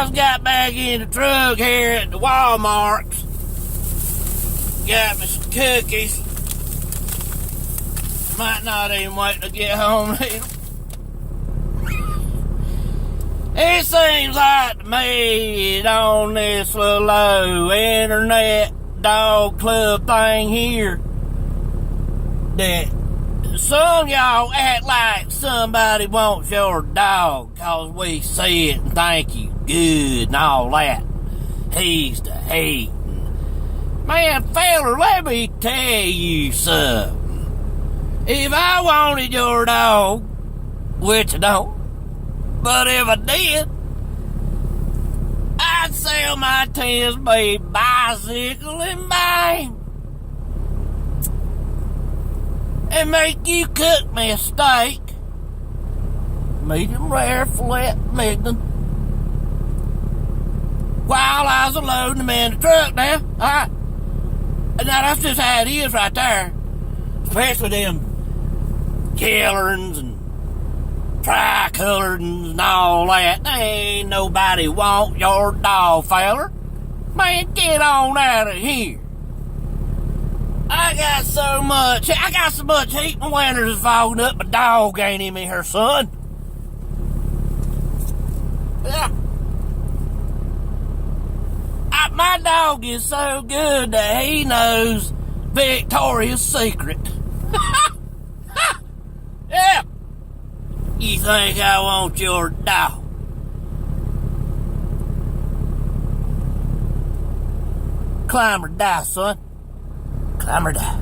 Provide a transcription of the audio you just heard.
just got back in the truck here at the Walmart's. Got me some cookies. Might not even wait to get home and eat them. It seems like to me on this little old internet dog club thing here that some of y'all act like somebody wants your dog cause we see it and think you good and all that. He's the hate. Man, fella, let me tell you something. If I wanted your dog, which I don't, but if I did, I'd sell my 10-speed bicycle and bang, and make you cook me a steak, medium rare, filet mignon, while I was loading them in the truck now. Alright? Now that's just how it is right there. Especially them killerns and tricoloreds and all that. There ain't nobody want your dog, feller. Man, get on out of here. I got so much heat, my winters is fogging up, my dog ain't in me, her son. Yeah. My dog is so good that he knows Victoria's Secret. Yeah. You think I want your dog? Climb or die, son. Climb or die.